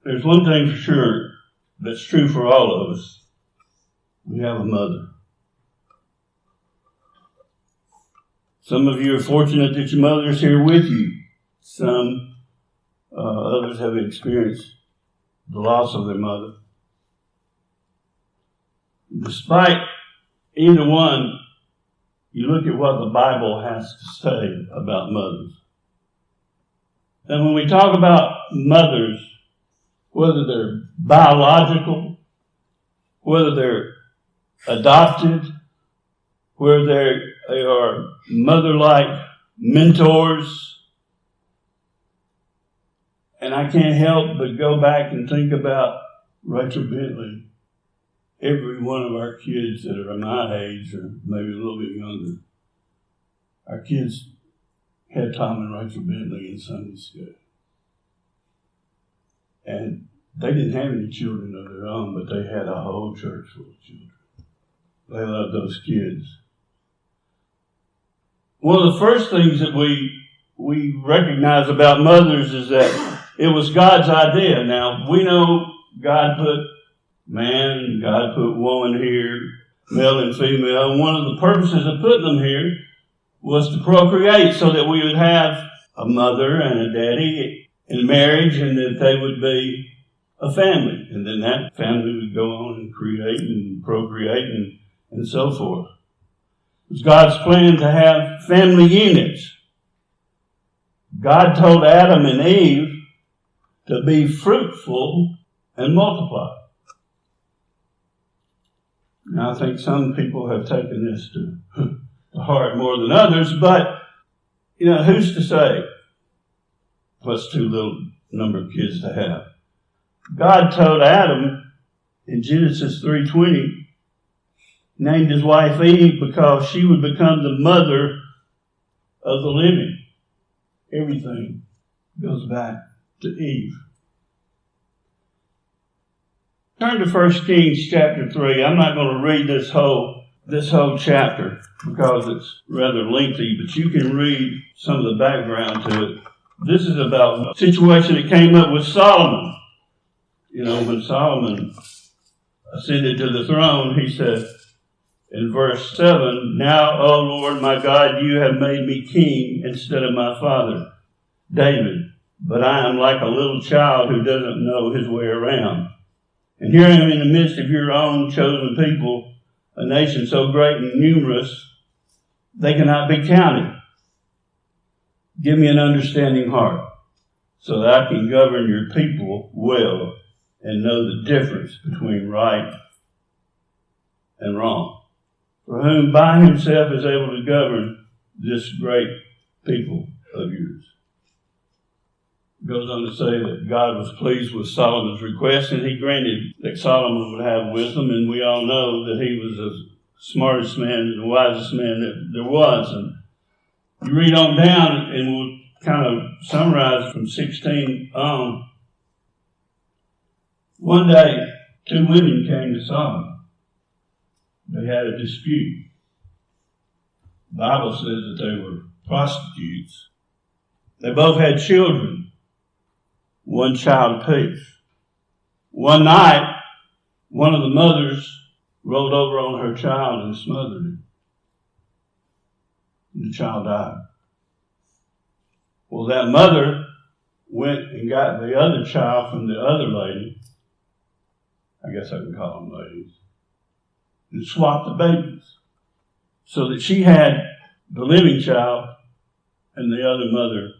There's one thing for sure that's true for all of us. We have a mother. Some of you are fortunate that your mother is here with you. Some others have experienced the loss of their mother. Despite either one, you look at what the Bible has to say about mothers. And when we talk about mothers, whether they're biological, whether they're adopted, whether they are mother-like mentors, and I can't help but go back and think about Rachel Bentley. Every one of our kids that are my age or maybe a little bit younger, our kids had Tom and Rachel Bentley in Sunday school. And they didn't have any children of their own, but they had a whole church full of children. They loved those kids. One of the first things that we recognize about mothers is that it was God's idea. Now, we know God put man, God put woman here, male and female. And one of the purposes of putting them here was to procreate so that we would have a mother and a daddy in marriage and that they would be a family. And then that family would go on and create and procreate and so forth. It was God's plan to have family units. God told Adam and Eve to be fruitful and multiply. Now, I think some people have taken this to heart more than others, but, who's to say what's too little number of kids to have? God told Adam in Genesis 3:20, named his wife Eve because she would become the mother of the living. Everything goes back to Eve. Turn to 1 Kings chapter 3. I'm not going to read this whole chapter because it's rather lengthy, but you can read some of the background to it. This is about a situation that came up with Solomon. When Solomon ascended to the throne, he said in verse 7, "Now, O Lord my God, you have made me king instead of my father, David. But I am like a little child who doesn't know his way around. And here I am in the midst of your own chosen people, a nation so great and numerous, they cannot be counted. Give me an understanding heart, so that I can govern your people well and know the difference between right and wrong. For whom by himself is able to govern this great people of yours." It goes on to say that God was pleased with Solomon's request, and he granted that Solomon would have wisdom, and we all know that he was the smartest man and the wisest man that there was. And you read on down, and we'll kind of summarize from 16 on. One day, two women came to Solomon. They had a dispute. The Bible says that they were prostitutes. They both had children. One child apiece. One night, one of the mothers rolled over on her child and smothered him. And the child died. Well, that mother went and got the other child from the other lady. I guess I can call them ladies. And swapped the babies. So that she had the living child and the other mother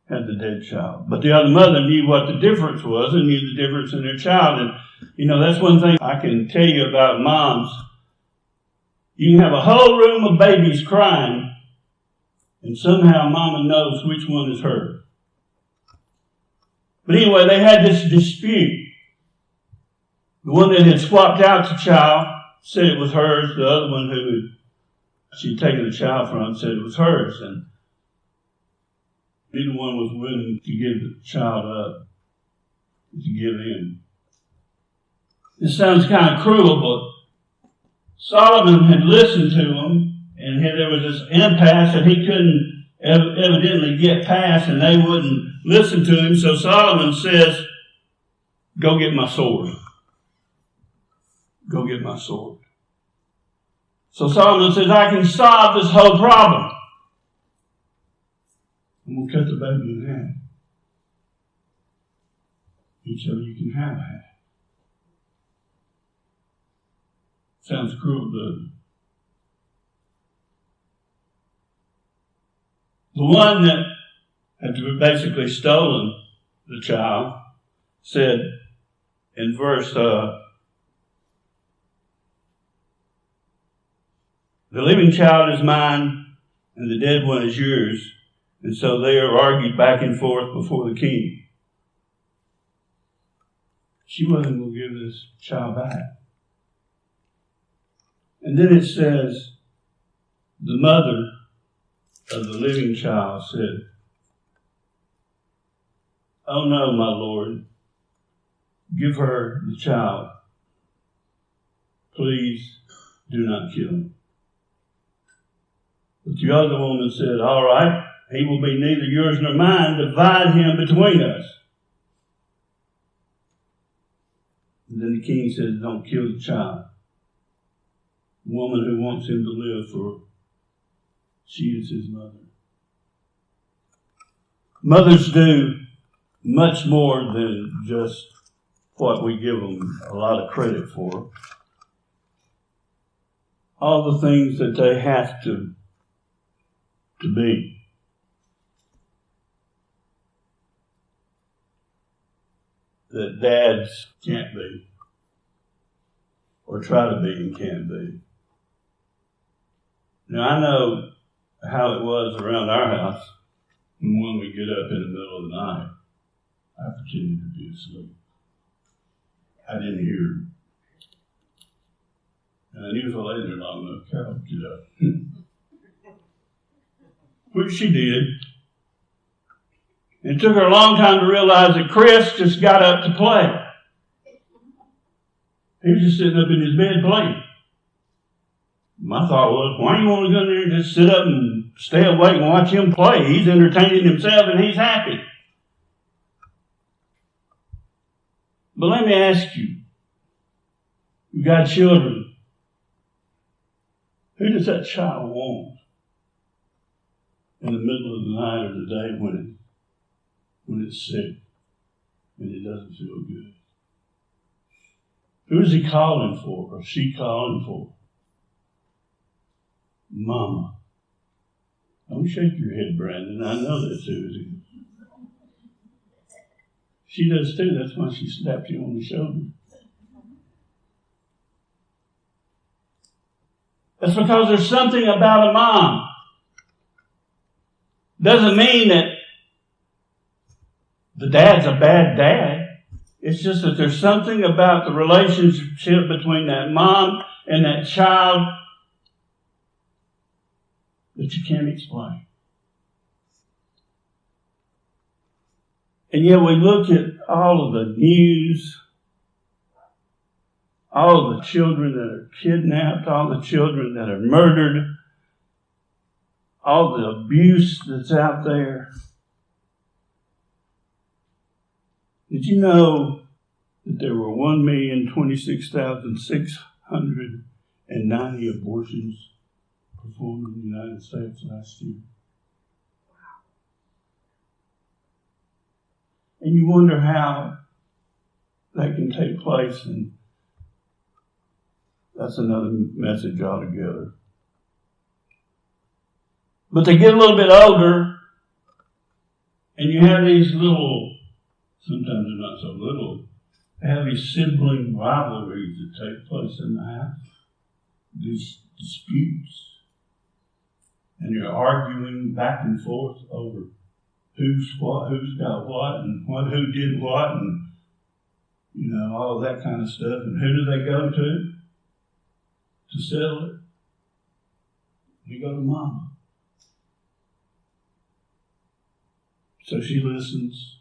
had the dead child. But the other mother knew what the difference was and knew the difference in their child. And, that's one thing I can tell you about moms. You can have a whole room of babies crying, and somehow mama knows which one is hers. But anyway, they had this dispute. The one that had swapped out the child said it was hers. The other one who she'd taken the child from said it was hers. And neither one was willing to give the child up, to give in. This sounds kind of cruel, but Solomon had listened to them, and there was this impasse that he couldn't evidently get past, and they wouldn't listen to him. So Solomon says, go get my sword. Go get my sword. So Solomon says, I can solve this whole problem. I'm going to cut the baby in half. Each of you can have half. Sounds cruel, doesn't it? The one that had basically stolen the child said in verse, the living child is mine and the dead one is yours. And so they are argued back and forth before the king. She wasn't going to give this child back. And then it says, the mother of the living child said, oh no, my Lord, give her the child. Please do not kill him. But the other woman said, all right, he will be neither yours nor mine. Divide him between us. And then the king says, don't kill the child. The woman who wants him to live, for she is his mother. Mothers do much more than just what we give them a lot of credit for. All the things that they have to be. That dads can't be. Or try to be and can't be. Now I know how it was around our house when we get up in the middle of the night. I pretended to be asleep. I didn't hear her. And I knew if I laid there long enough, Carol would get up. Which she did. It took her a long time to realize that Chris just got up to play. He was just sitting up in his bed playing. My thought was, why do you want to go in there and just sit up and stay awake and watch him play? He's entertaining himself and he's happy. But let me ask you, you've got children. Who does that child want in the middle of the night or the day when it's sick and it doesn't feel good? Who is he calling for or she calling for? Mama. Don't shake your head, Brandon. I know that's who it is. She does too. That's why she slapped you on the shoulder. That's because there's something about a mom. Doesn't mean that the dad's a bad dad. It's just that there's something about the relationship between that mom and that child that you can't explain. And yet we look at all of the news, all of the children that are kidnapped, all the children that are murdered, all the abuse that's out there. Did you know that there were 1,026,690 abortions performed in the United States last year? And you wonder how that can take place, and that's another message altogether. But they get a little bit older, and you have these little, sometimes they're not so little, they have these sibling rivalries that take place in the house, these disputes. And you're arguing back and forth over who's got what, and who did what, and all of that kind of stuff. And who do they go to settle it? They go to Mama. So she listens,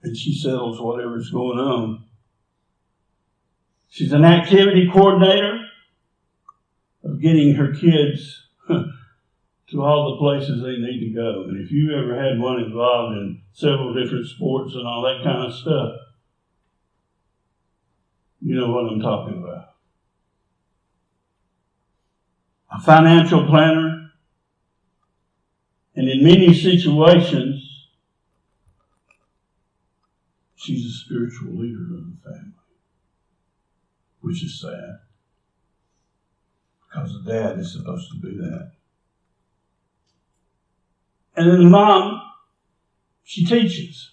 and she settles whatever's going on. She's an activity coordinator of getting her kids to to all the places they need to go. And if you ever had one involved in several different sports and all that kind of stuff, you know what I'm talking about. A financial planner, and in many situations, she's a spiritual leader of the family, which is sad, because the dad is supposed to be that. And then the mom, she teaches.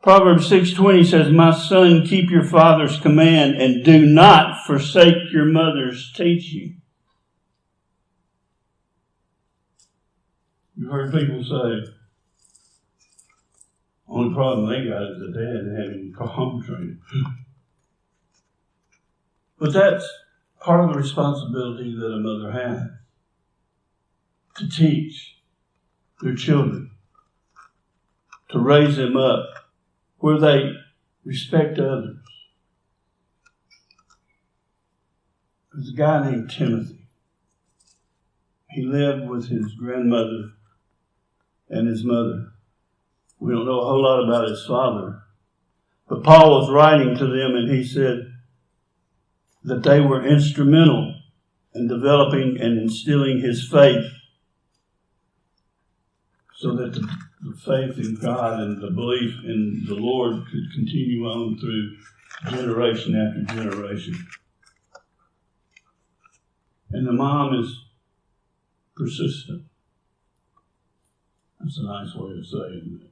Proverbs 6:20 says, "My son, keep your father's command and do not forsake your mother's teaching." You've heard people say, only problem they got is the dad having home training. But that's part of the responsibility that a mother has, to teach their children, to raise them up where they respect others. There's a guy named Timothy. He lived with his grandmother and his mother. We don't know a whole lot about his father. But Paul was writing to them, and he said that they were instrumental in developing and instilling his faith, so that the faith in God and the belief in the Lord could continue on through generation after generation. And the mom is persistent. That's a nice way of saying it.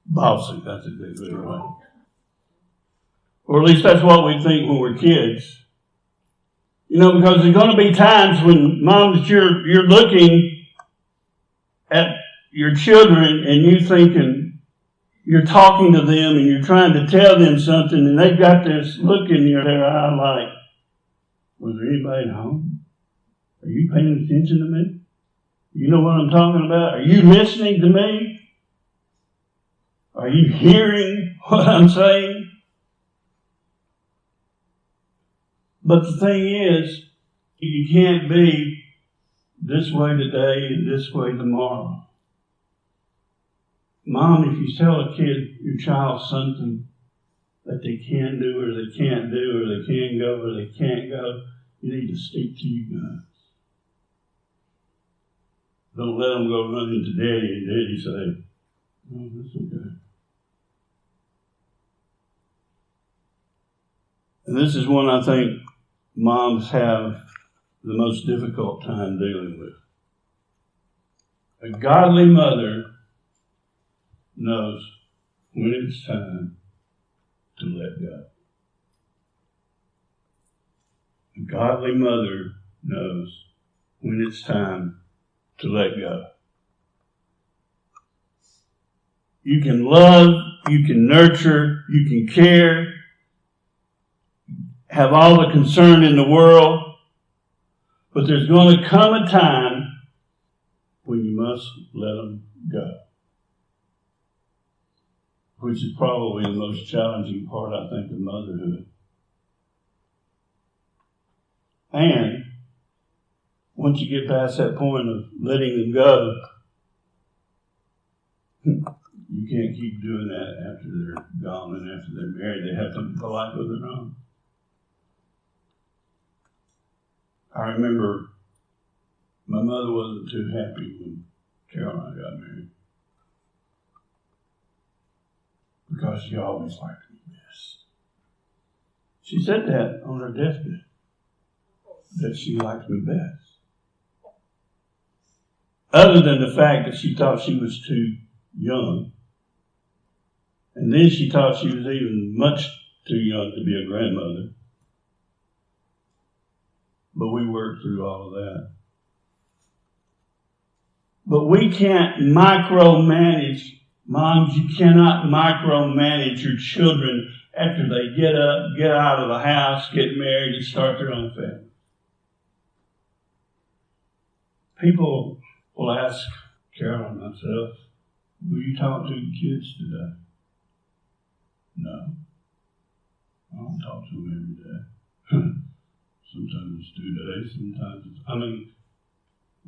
Bossy, that's a good way. Or at least that's what we think when we're kids. You know, because there's going to be times when, moms, you're looking at your children and you thinking, you're talking to them and you're trying to tell them something, and they've got this look in their eye like, was there anybody at home? Are you paying attention to me? You know what I'm talking about? Are you listening to me? Are you hearing what I'm saying? But the thing is, you can't be this way today and this way tomorrow. Mom, if you tell a kid, your child, something that they can do or they can't do or they can go or they can't go, you need to stick to your guns. Don't let them go running to Daddy and Daddy say, "Oh, that's okay." And this is one I think moms have the most difficult time dealing with. A godly mother knows when it's time to let go. A godly mother knows when it's time to let go. You can love, you can nurture, you can care, have all the concern in the world, but there's going to come a time when you must let them go. Which is probably the most challenging part, I think, of motherhood. And once you get past that point of letting them go, you can't keep doing that after they're gone and after they're married. They have to go life of their own. I remember my mother wasn't too happy when Carol and I got married, because she always liked me best. She said that on her deathbed, that she liked me best. Other than the fact that she thought she was too young. And then she thought she was even much too young to be a grandmother. But we worked through all of that. But we can't micromanage. Moms, you cannot micromanage your children after they get up, get out of the house, get married, and start their own family. People will ask Carol and myself, "Will you talk to the kids today?" No. I don't talk to them every day. Sometimes it's 2 days, sometimes it's,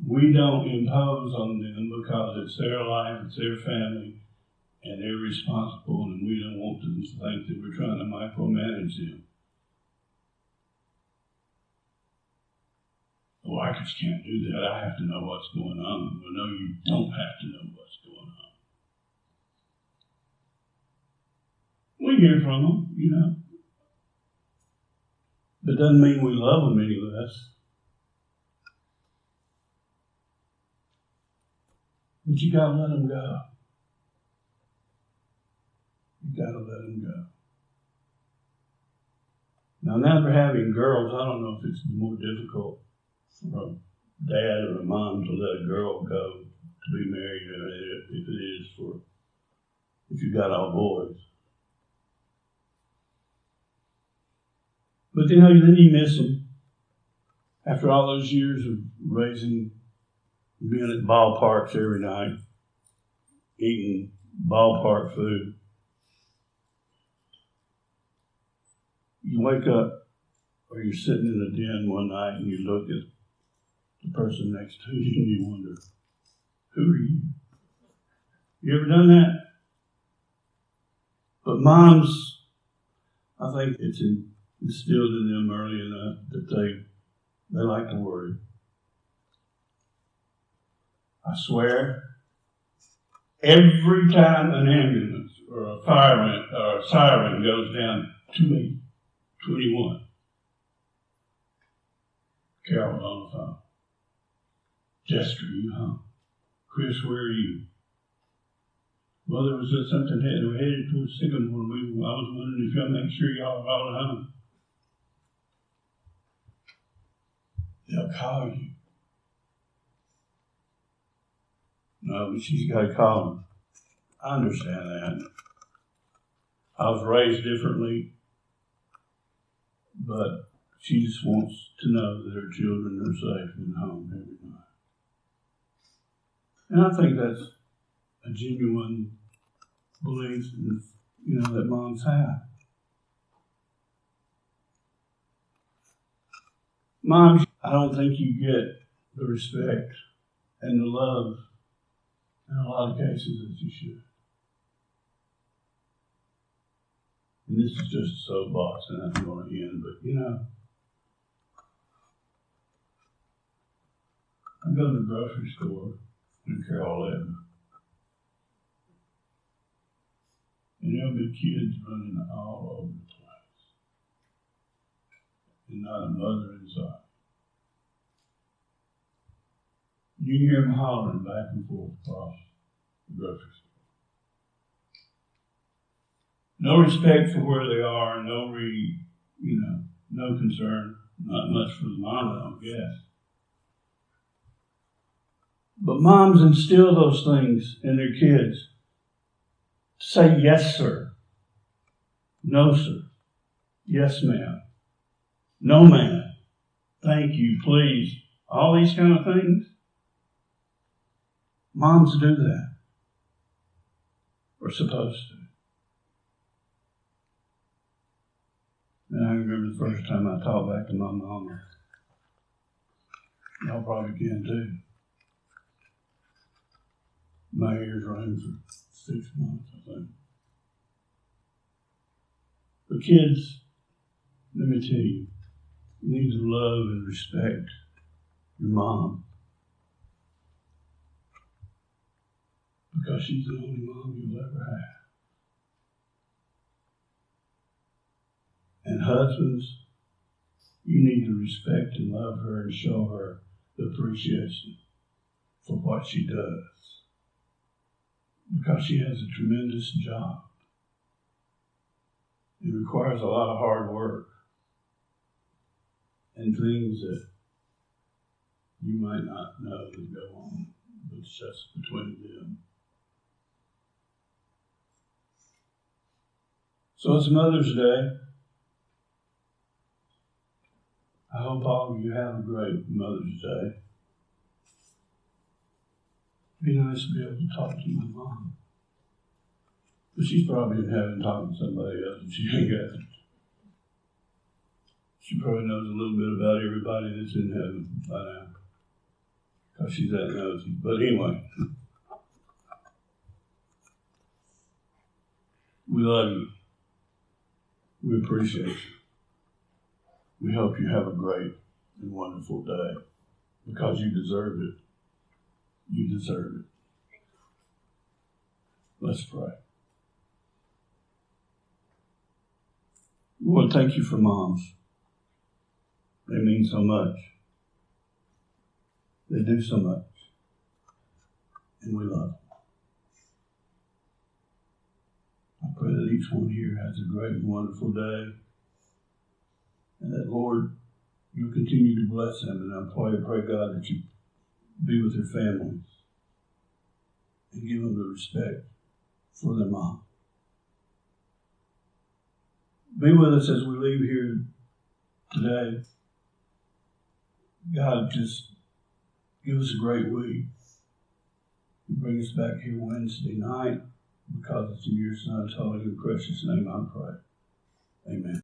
we don't impose on them because it's their life, it's their family, and they're responsible, and we don't want them to think that we're trying to micromanage them. Oh, I just can't do that. I have to know what's going on. Well, no, you don't have to know what's going on. We hear from them, But doesn't mean we love them any less. But you gotta let them go. You gotta let them go. Now for having girls, I don't know if it's more difficult for a dad or a mom to let a girl go to be married or if it is if you've got all boys. But then you miss them. After all those years of raising, being at ballparks every night, eating ballpark food, you wake up or you're sitting in a den one night and you look at the person next to you and you wonder, who are you? You ever done that? But moms, I think it's instilled in them early enough that they like to worry. I swear, every time an ambulance or a fireman or a siren goes down 221, Carol's on the phone. Jessica, you home? Chris, where are you? Well, there was something we were headed towards Sycamore. I was wondering if y'all make sure y'all are all at home. They'll call you. No, but she's got to call them. I understand that. I was raised differently, but she just wants to know that her children are safe and home every night. And I think that's a genuine belief that moms have. Moms, I don't think you get the respect and the love in a lot of cases that you should. And this is just a soapbox and I'm going to end, but I go to the grocery store in Carol 11. And there'll be kids running all over the place. And not a mother inside. You can hear them hollering back and forth across the grocery store. No respect for where they are, no concern. Not much for the mom, I don't guess. But moms instill those things in their kids. Say yes, sir. No, sir. Yes, ma'am. No, ma'am. Thank you, please. All these kind of things. Moms do that. We're supposed to. And I remember the first time I talked back to my mama. Y'all probably can too. My ears rang for 6 months, I think. But kids, let me tell you, you need to love and respect your mom. Because she's the only mom you'll ever have. And husbands, you need to respect and love her and show her the appreciation for what she does. Because she has a tremendous job. It requires a lot of hard work and things that you might not know that go on, but it's just between them. So it's Mother's Day. I hope all of you have a great Mother's Day. It'd be nice to be able to talk to my mom. But she's probably in heaven talking to somebody else and she ain't got She probably knows a little bit about everybody that's in heaven by now, because she's that nosy. But anyway, we love you. We appreciate you. We hope you have a great and wonderful day, because you deserve it. You deserve it. Let's pray. Lord, thank you for moms. They mean so much. They do so much. And we love them. I pray that each one here has a great and wonderful day. And that, Lord, you continue to bless them. And I pray, God, that you be with their families and give them the respect for their mom. Be with us as we leave here today. God, just give us a great week. Bring us back here Wednesday night, because it's in your Son's holy and precious name I pray. Amen.